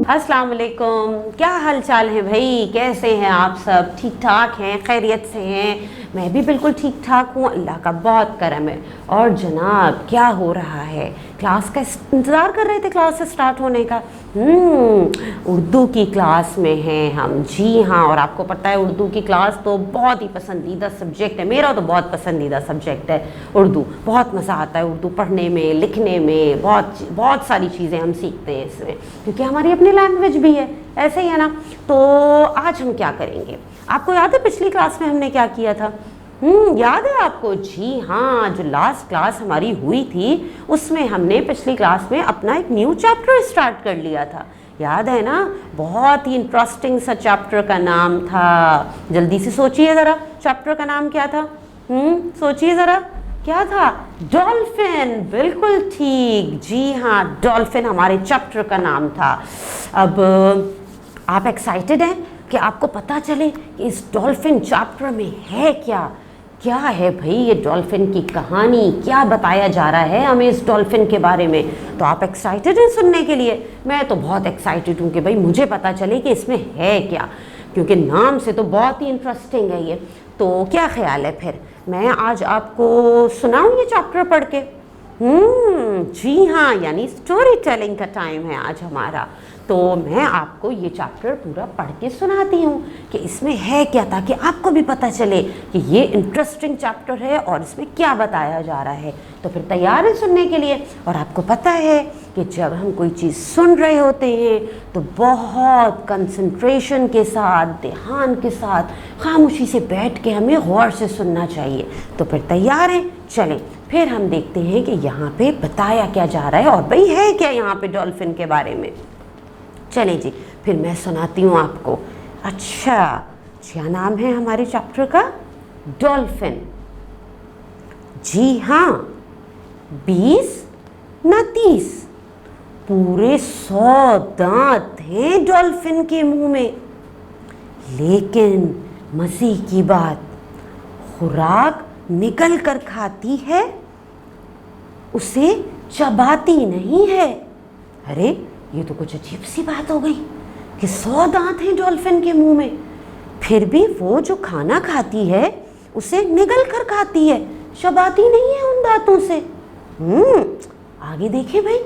अस्सलाम वालेकुम, क्या हाल चाल है भाई? कैसे हैं आप सब? ठीक ठाक हैं? खैरियत से हैं? मैं भी बिल्कुल ठीक ठाक हूँ, अल्लाह का बहुत करम है। और जनाब क्या हो रहा है? क्लास का इंतज़ार कर रहे थे क्लास स्टार्ट होने का। उर्दू की क्लास में हैं हम, जी हाँ। और आपको पता है उर्दू की क्लास तो बहुत ही पसंदीदा सब्जेक्ट है, मेरा तो बहुत पसंदीदा सब्जेक्ट है उर्दू। बहुत मज़ा आता है उर्दू पढ़ने में, लिखने में, बहुत बहुत सारी चीज़ें हम सीखते हैं इसमें, क्योंकि हमारी अपनी लैंग्वेज भी है, ऐसे ही है ना। तो आज हम क्या करेंगे? आपको याद है पिछली क्लास में हमने क्या किया था? याद है आपको? जी हाँ, जो लास्ट क्लास हमारी हुई थी उसमें हमने पिछली क्लास में अपना एक न्यू चैप्टर स्टार्ट कर लिया था, याद है ना? बहुत ही इंटरेस्टिंग सा चैप्टर का नाम था, जल्दी से सोचिए ज़रा, चैप्टर का नाम क्या था? सोचिए ज़रा, क्या था? डॉल्फिन, बिल्कुल ठीक, जी हाँ, डॉल्फिन हमारे चैप्टर का नाम था। अब आप एक्साइटेड हैं कि आपको पता चले कि इस डॉल्फिन चैप्टर में है क्या? क्या है भाई ये डॉल्फिन की कहानी? क्या बताया जा रहा है हमें इस डॉल्फिन के बारे में? तो आप एक्साइटेड हैं सुनने के लिए? मैं तो बहुत एक्साइटेड हूँ कि भाई मुझे पता चले कि इसमें है क्या, क्योंकि नाम से तो बहुत ही इंटरेस्टिंग है ये। तो क्या ख्याल है फिर मैं आज आपको सुनाऊँ ये चैप्टर पढ़ के? जी हाँ, यानी स्टोरी टेलिंग का टाइम है आज हमारा। तो मैं आपको ये चैप्टर पूरा पढ़ के सुनाती हूँ कि इसमें है क्या, ताकि आपको भी पता चले कि ये इंटरेस्टिंग चैप्टर है और इसमें क्या बताया जा रहा है। तो फिर तैयार है सुनने के लिए? और आपको पता है कि जब हम कोई चीज़ सुन रहे होते हैं तो बहुत कंसंट्रेशन के साथ, ध्यान के साथ, खामोशी से बैठ के हमें गौर से सुनना चाहिए। तो फिर तैयार हैं? चलें फिर हम देखते हैं कि यहाँ पे बताया क्या जा रहा है और भाई है क्या यहाँ पे डॉल्फिन के बारे में। चलें जी, फिर मैं सुनाती हूँ आपको। अच्छा, क्या नाम है हमारे चैप्टर का? डॉल्फिन। जी हाँ, 20 न 30 पूरे 100 दांत हैं डॉल्फिन के मुंह में। लेकिन मज़े की बात, खुराक निगल कर खाती है, उसे चबाती नहीं है। अरे ये तो कुछ अजीब सी बात हो गई कि 100 दांत हैं डॉल्फिन के मुंह में, फिर भी वो जो खाना खाती है उसे निगल कर खाती है, चबाती नहीं है उन दांतों से। आगे देखें भाई,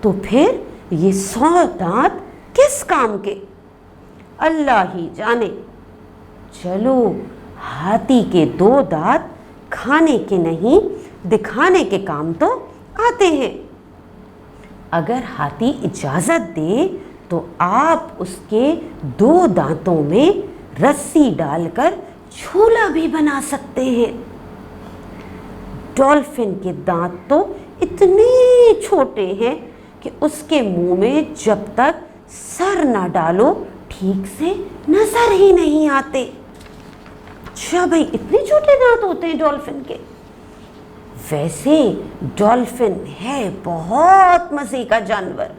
तो फिर ये 100 दांत किस काम के? अल्लाह ही जाने। चलो, हाथी के 2 दांत खाने के नहीं, दिखाने के काम तो आते हैं। अगर हाथी इजाज़त दे तो आप उसके 2 दांतों में रस्सी डालकर झूला भी बना सकते हैं। डॉल्फिन के दांत तो इतने छोटे हैं कि उसके मुंह में जब तक सर ना डालो ठीक से नजर ही नहीं आते। अच्छा भाई, इतने छोटे दांत होते हैं डॉल्फिन के? वैसे डॉल्फिन है बहुत मजे का जानवर,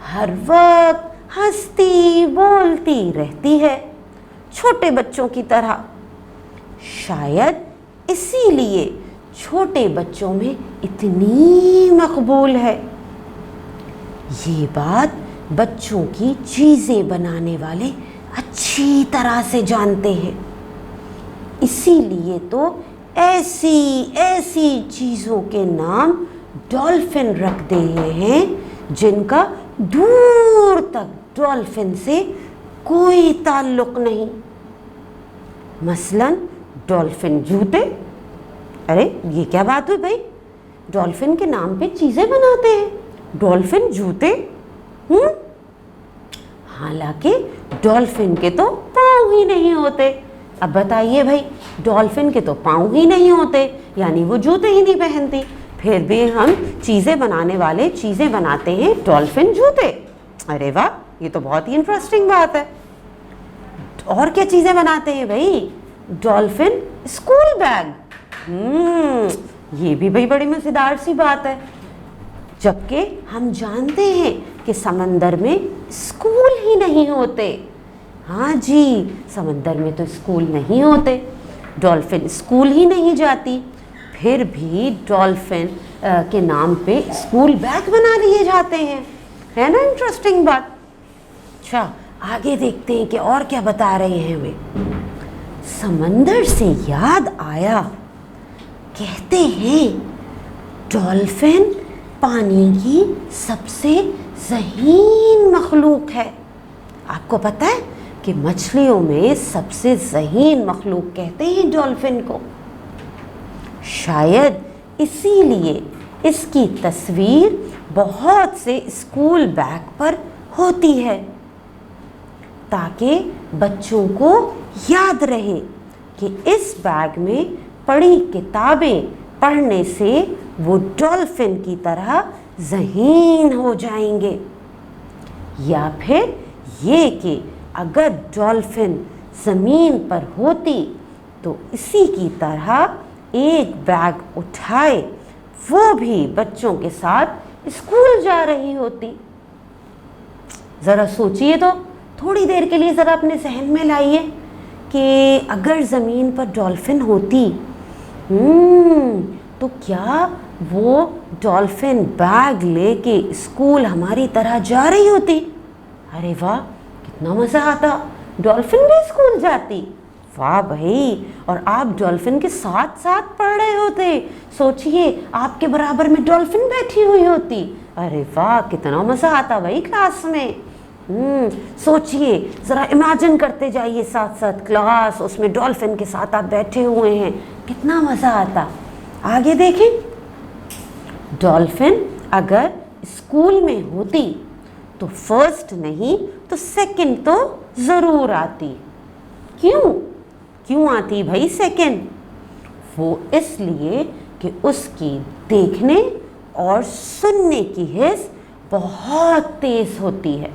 हर वक्त हंसती बोलती रहती है, छोटे बच्चों की तरह। शायद इसीलिए छोटे बच्चों में इतनी मकबूल है। ये बात बच्चों की चीज़ें बनाने वाले अच्छी तरह से जानते हैं। इसीलिए तो ऐसी ऐसी चीज़ों के नाम डॉल्फिन रख दिए हैं जिनका दूर तक डॉल्फिन से कोई ताल्लुक नहीं। मसलन डॉल्फिन जूते। अरे ये क्या बात हुई भाई, डॉल्फिन के नाम पे चीज़ें बनाते हैं, डॉल्फिन जूते? हालांकि डॉल्फिन के तो पाँव ही नहीं होते। अब बताइए भाई, डॉल्फिन के तो पाँव ही नहीं होते, यानी वो जूते ही नहीं पहनती, फिर भी हम चीज़ें बनाने वाले चीज़ें बनाते हैं डॉल्फिन जूते। अरे वाह, ये तो बहुत ही इंटरेस्टिंग बात है। और क्या चीज़ें बनाते हैं भाई? Dolphin school bag. ये भी भाई बड़ी मज़ेदार सी बात है, जबकि हम जानते हैं कि समंदर में स्कूल ही नहीं होते। हाँ जी, समंदर में तो स्कूल नहीं होते, डॉल्फिन स्कूल ही नहीं जाती, फिर भी डॉल्फिन के नाम पे स्कूल बैग बना लिए जाते हैं, है ना इंटरेस्टिंग बात। अच्छा आगे देखते हैं कि और क्या बता रहे हैं वे। समंदर से याद आया, कहते हैं डॉल्फिन पानी की सबसे ज़हीन मखलूक है। आपको पता है कि मछलियों में सबसे ज़हीन मखलूक कहते हैं डॉल्फिन को। शायद इसीलिए इसकी तस्वीर बहुत से स्कूल बैग पर होती है, ताकि बच्चों को याद रहे कि इस बैग में पढ़ी किताबें पढ़ने से वो डॉल्फिन की तरह ज़हीन हो जाएंगे। या फिर ये कि अगर डॉल्फिन ज़मीन पर होती तो इसी की तरह एक बैग उठाए वो भी बच्चों के साथ स्कूल जा रही होती। ज़रा सोचिए तो, थोड़ी देर के लिए ज़रा अपने जहन में लाइए कि अगर ज़मीन पर डॉल्फिन होती तो क्या वो डॉल्फिन बैग लेके स्कूल हमारी तरह जा रही होती? अरे वाह, कितना मज़ा आता, डॉल्फिन भी स्कूल जाती। वाह भाई, और आप डॉल्फिन के साथ साथ पढ़ रहे होते। सोचिए आपके बराबर में डॉल्फिन बैठी हुई होती। अरे वाह, कितना मज़ा आता भाई क्लास में। सोचिए ज़रा, इमेजिन करते जाइए साथ साथ क्लास, उसमें डॉल्फिन के साथ आप बैठे हुए हैं, कितना मज़ा आता। आगे देखें, डॉल्फिन अगर स्कूल में होती तो फर्स्ट नहीं तो सेकंड तो ज़रूर आती। क्यों आती भाई सेकंड? वो इसलिए कि उसकी देखने और सुनने की हिस्स बहुत तेज़ होती है।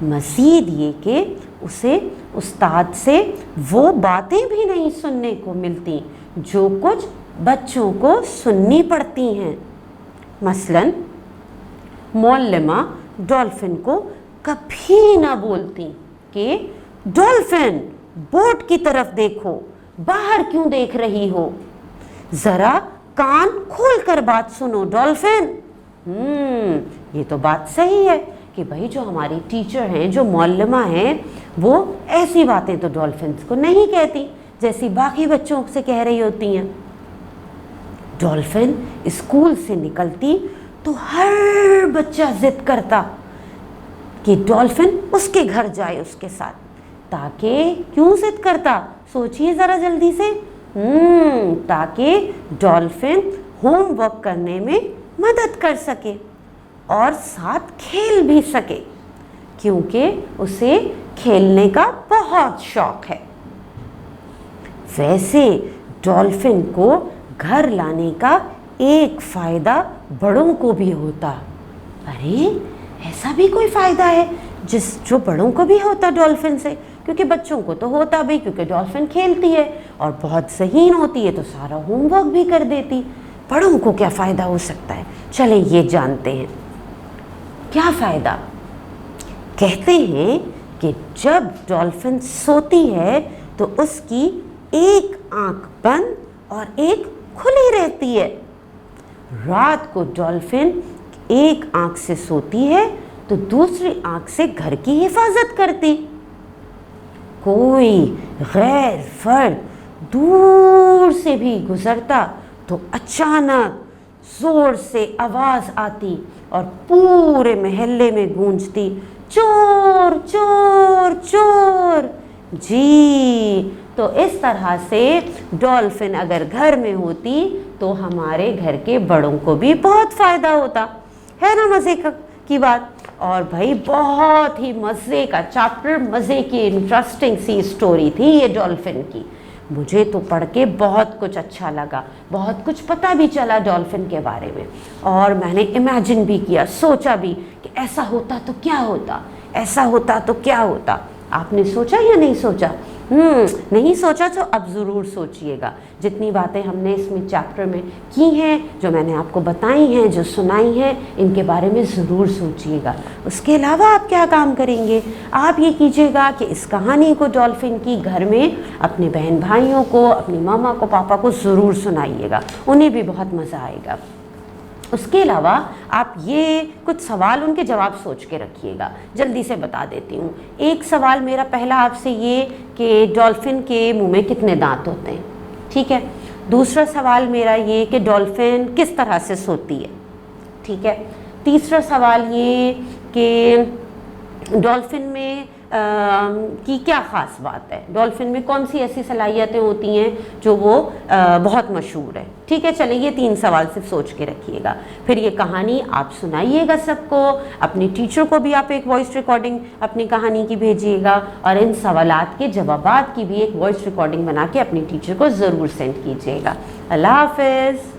मज़ीद ये कि उसे उस्ताद से वो बातें भी नहीं सुनने को मिलती जो कुछ बच्चों को सुननी पड़ती हैं। मसलन मौल्लिमा डॉल्फिन को कभी ना बोलती कि डॉल्फिन बोट की तरफ देखो, बाहर क्यों देख रही हो, ज़रा कान खोल कर बात सुनो डॉल्फिन। ये तो बात सही है कि भाई जो हमारी टीचर हैं, जो मौल्लिमा हैं, वो ऐसी बातें तो डॉल्फिन्स को नहीं कहती जैसी बाकी बच्चों से कह रही होती हैं। डॉल्फिन स्कूल से निकलती तो हर बच्चा जिद करता कि डॉल्फिन उसके घर जाए उसके साथ। ताकि क्यों जिद करता, सोचिए ज़रा जल्दी से। ताकि डॉल्फिन होमवर्क करने में मदद कर सके और साथ खेल भी सके, क्योंकि उसे खेलने का बहुत शौक है। वैसे डॉल्फिन को घर लाने का एक फ़ायदा बड़ों को भी होता। अरे ऐसा भी कोई फ़ायदा है जो बड़ों को भी होता डॉल्फिन से? क्योंकि बच्चों को तो होता भी, क्योंकि डॉल्फिन खेलती है और बहुत ज़हीन होती है तो सारा होमवर्क भी कर देती। बड़ों को क्या फ़ायदा हो सकता है, चलें ये जानते हैं। क्या फ़ायदा? कहते हैं कि जब डॉल्फिन सोती है तो उसकी एक आँख बंद और एक खुली रहती है। रात को डॉल्फिन एक आँख से सोती है तो दूसरी आँख से घर की हिफाजत करती। कोई गैर फर्द दूर से भी गुजरता तो अचानक ज़ोर से आवाज़ आती और पूरे मोहल्ले में गूंजती, चोर चोर चोर। जी, तो इस तरह से डॉल्फिन अगर घर में होती तो हमारे घर के बड़ों को भी बहुत फ़ायदा होता, है ना मज़े की बात। और भाई बहुत ही मज़े का चैप्टर, मज़े की इंटरेस्टिंग सी स्टोरी थी ये डॉल्फिन की। मुझे तो पढ़ के बहुत कुछ अच्छा लगा, बहुत कुछ पता भी चला डॉल्फिन के बारे में, और मैंने इमेजिन भी किया, सोचा भी कि ऐसा होता तो क्या होता, ऐसा होता तो क्या होता। आपने सोचा या नहीं सोचा? नहीं सोचा तो अब ज़रूर सोचिएगा। जितनी बातें हमने इसमें चैप्टर में की हैं, जो मैंने आपको बताई हैं, जो सुनाई हैं, इनके बारे में ज़रूर सोचिएगा। उसके अलावा आप क्या काम करेंगे? आप ये कीजिएगा कि इस कहानी को डॉल्फिन की घर में अपने बहन भाइयों को, अपनी मामा को, पापा को ज़रूर सुनाइएगा, उन्हें भी बहुत मज़ा आएगा। उसके अलावा आप ये कुछ सवाल उनके जवाब सोच के रखिएगा, जल्दी से बता देती हूँ। एक सवाल मेरा पहला आपसे ये कि डॉल्फिन के मुंह में कितने दांत होते हैं, ठीक है। दूसरा सवाल मेरा ये कि डॉल्फिन किस तरह से सोती है, ठीक है। तीसरा सवाल ये कि डॉल्फिन में की क्या ख़ास बात है, डॉल्फिन में कौन सी ऐसी सलाहियतें होती हैं जो वो बहुत मशहूर है, ठीक है। चलिए ये 3 सवाल सिर्फ सोच के रखिएगा। फिर ये कहानी आप सुनाइएगा सबको, अपने टीचर को भी आप एक वॉइस रिकॉर्डिंग अपनी कहानी की भेजिएगा, और इन सवालात के जवाबात की भी एक वॉइस रिकॉर्डिंग बना के अपनी टीचर को ज़रूर सेंड कीजिएगा। अल्लाह हाफ़िज़।